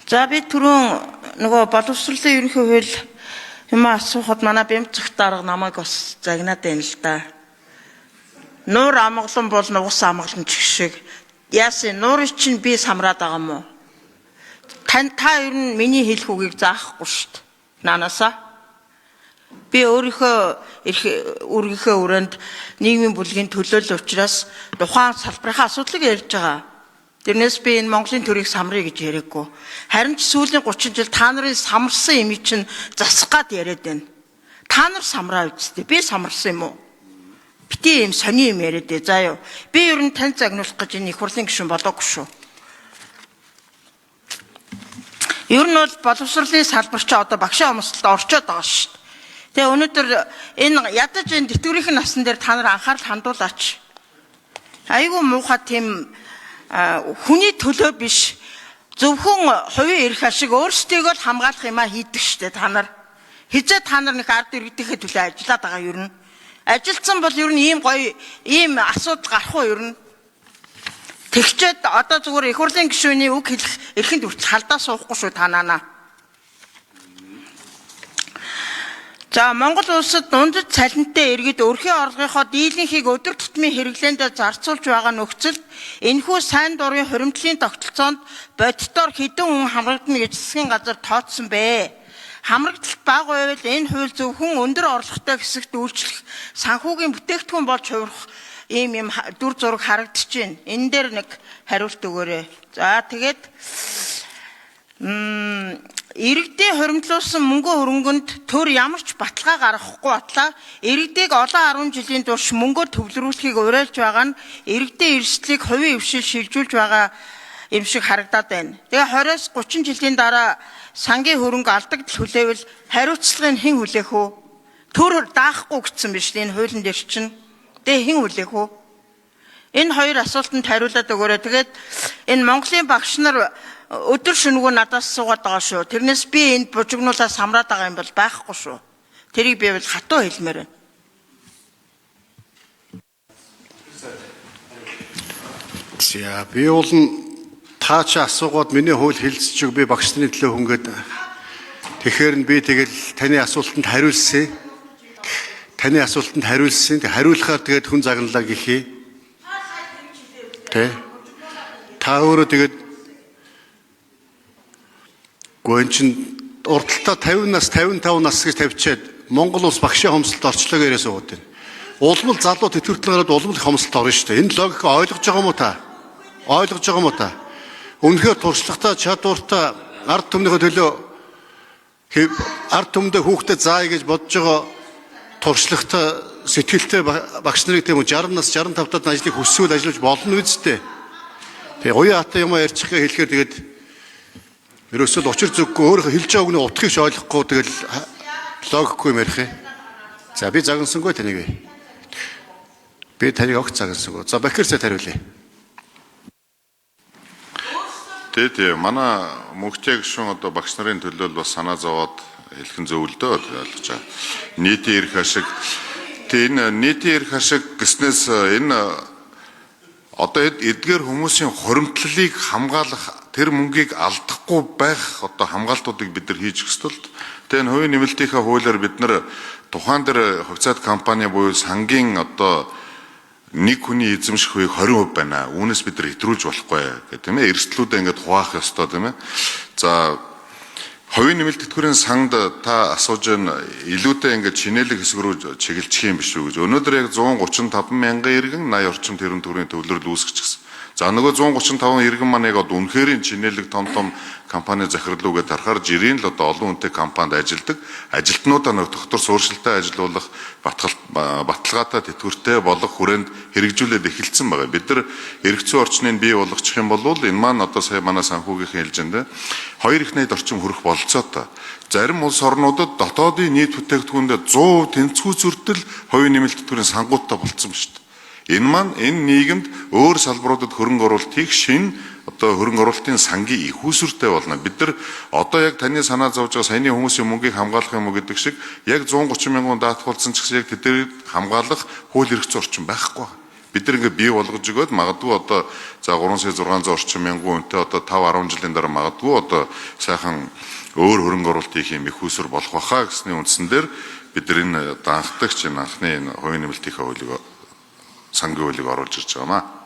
За би түрүүн нөгөө боловсролын ерөнхий хууль юм асуухад манай бямцагт дарга намайг бас загнаад байна л да. Нуур амгалан бол нугас амгалан ч шиг. Яасан нуурыг чинь би самраад байгаа юм уу? Та ер нь миний хэлэх үгийг заахгүй шүү дээ. Наанасаа. Би өөрийнхөө өргийнхөө өрөөнд нийгмийн бүлгийн төлөөлөл учраас тухайн салбарын асуудлыг ярьж байгаа. Тэрнээс би энэ Монголын төрийг самрыг гэж яриаггүй. Харин ч сүүлийн 30 жил та нарын самарсан имийг чинь засах гад яриад байна. Та нар самраа үсттэй. Би самарсан юм уу? Бити юм сони юм яриад ээ. За юу. Би ер нь тань загнуулах гэж энэ их хурлын гишүүн болоогүй шүү. Ер нь бол боловсролын салбар ч одоо багшаа өмсөлд орчоод байгаа шүү. Тэгээ өнөөдөр энэ ядаж энэ тэтгэврийн насан дээр та нар анхаарал хандуулаач. Айгуу муухай тийм хүний төлөө биш зөвхөн хувийн эрх ашиг өөрсдийгөө л хамгаалах юмаа хийдэг штэ та нар. Хизээ та нар нэг ард иргэдийнхээ төлөө ажиллаад байгаа юу юм. Ажилтсан бол ер нь ийм гоё ийм асуудал гарах уу ер нь. Тэгчээд одоо зүгээр их хурлын гишүүний үг хэлэх эрхэнд хүртэл халдаа суухгүй шүү та нанаа. За Монгол улсад дундад цалинтай иргэд өрхийн орлогынхоо дийлэнхийг өдөр тутмын хэрэглээнд зарцуулж байгаа нөхцөлд энэхүү сайн дурын хуримтлалын тогтолцоонд бодитоор хэдэн хүн хамрагдана гэж засгийн газар тооцсон бэ. Хамрагдалт бага байвал энэ хууль зөвхөн өндөр орлоготой хэсэгт үйлчлэх санхүүгийн бүтээгдэхүүн болж хувирах ийм дүр зураг харагдаж байна. Энэ дээр нэг хариулт өгөөрэй. За тэгээд иргэдийн хуримтлуулсан мөнгө хөрөнгөнд төр ямар ч баталгаа гаргахгүй батлаа иргэдийг олон 10 жилийн турш мөнгөөр төвлөрүүлэхийг уриалж байгаа нь иргэдийн эрсдлийг хувийн хвшил шилжүүлж байгаа юм шиг харагдаад байна. Тэгээ 20-30 жилийн дараа сангийн хөрөнгө алдагдал хүлээвэл хариуцлагыг хэн хүлээх вэ? Төр даахгүй гэсэн биз дээ энэ хуулийн дээр чинь. Тэгээ хэн хүлээх вэ? Энэ хоёр асуултанд хариулаад өгөөрэй. Тэгээд энэ Монголын багш нар өдөр шөнөгүй надаас суугаад байгаа шүү. Тэрнээс би энд бужигнуулаад самраад байгаа юм бол байхгүй шүү. Тэрийг би бол хатуу хэлмээр байна. За би бол та ч асуугаад миний хууль хэлцчих би багш нарын төлөө хөнгөд. Тэгэхээр нь би тэгэл таны асуултанд хариулсан. Таны асуултанд хариулсан. Хариулахаар тэгээд хүн загналаа гэхий. Тэ. Та өөрөө тэгээд гүн чин урдталтаа 50 нас 55 нас гэж тавьчаад Монгол улс багшийн хомсолд орчлоо гэрээ суугаад байна. Улмал залуу тэтгэвртэл гараад улмал хомсолд орно шүү дээ. Энэ логик ойлгож байгаа юм уу та? Ойлгож байгаа юм уу та? Үнэхээр туршлагатай чадвартай ард түмнийхээ төлөө ард түмдээ хүүхдэд заая гэж бодож байгаа туршлагатай сэтгэлтэй багш нарыг тийм үү 60 нас 65 таад ажлыг хүсвэл ажиллаж болно үсттэй. Тэгээ уян хата юм ярьчихгээ хэлэхээр тэгээд ерөөсөө учир зүггүй өөрөө хэлж байгааг нь утгыг ч ойлгохгүй тэгэл логикгүй юм ярих юм. За би загнасангүй таныг. Би таныг огт загнасангүй. За Бакирсэд хариулъя. Тэгээд манай мөнхтэй гишүүн одоо багш нарын төлөө бас санаа зовоод хэлхэн зөвлөдөө ойлгож байгаа. Нийтийн эрх ашиг энэ нийтийн эрх ашиг гэснээс энэ одоо эдгээр хүмүүсийн хуримтлалыг хамгаалах тэр мөнгийг алдахгүй байх одоо хамгаалтуудыг бид нар хийж өсөлт. Тэгээ энэ хувийн нэмэлтийнхээ хуулиар бид нар тухайн дээр хувьцаат компани буюу сангийн одоо нэг хүний эзэмших хувийг 20% байна. Үүнээс бид нар хэтрүүлж болохгүй гэх тийм ээ. Эрсдлүүдээ ингээд хуваах ёстой тийм ээ. За хувийн нэмэлт тэтгэврийн санд та асууж байна илүүтэй ингээд шинэлэг хэсэг рүү чиглэлчих юм биш үү гэж. Өнөөдөр яг 135 мянган иргэн 80 орчим тэрбум төгрөгийн төвлөрөл үүсгэж гисэн. За нөгөө 135 иргэн маань яг одоо үнэхэрийн чинэлэг том компани захирлуугээ тарахаар жирийн л одоо олон хүнтэй компанид ажилладаг. Ажилтнуудаа нэг доктор сууршилтай ажиллуулах баталгаатай тэтгэвртэй болох хүрээнд хэрэгжүүлээд эхэлсэн байгаа. Бид нар эрх зүйн орчныг бий болгочих юм бол энэ маань одоо сая манай санхүүгийн хэлжэндээ 2 их найд орчим хүрэх болцоотой. Зарим улс орнуудад дотоодын нийт бүтээгдэхүүндээ 100% тэнцвүү зөртөл хувийн нэмэлт тэтгэврийн сангуудтай болцсон ба шүү дээ. Энэ маань энэ нийгэмд өөр салбаруудад хөрөнгө оруулалтыг шин одоо хөрөнгө оруулалтын сангийн их усүртэй болно. Бид нар одоо яг таны санаа зовж байгаа саяны хүмүүсийн мөнгийг хамгаалах юм уу гэдэг шиг яг 130 мянган даатгуулсан ч гэсэн яг тэднийг хамгаалах хууль эрх зүйн орчин байхгүй. бид нар ингээ бий болгож өгөөд магадгүй одоо за 3,600,000 орчим мянган үнэтэй одоо 5-10 жилийн дараа магадгүй одоо сайхан өөр хөрөнгө оруулалт хийх юм их усүр болох баха гэсний үндсэн дээр бид нар энэ данхдагч энэ анхны хувийн нэмэлтийнхээ хуулийг сангийн хуулийг оруулж ирж байгаа юм аа.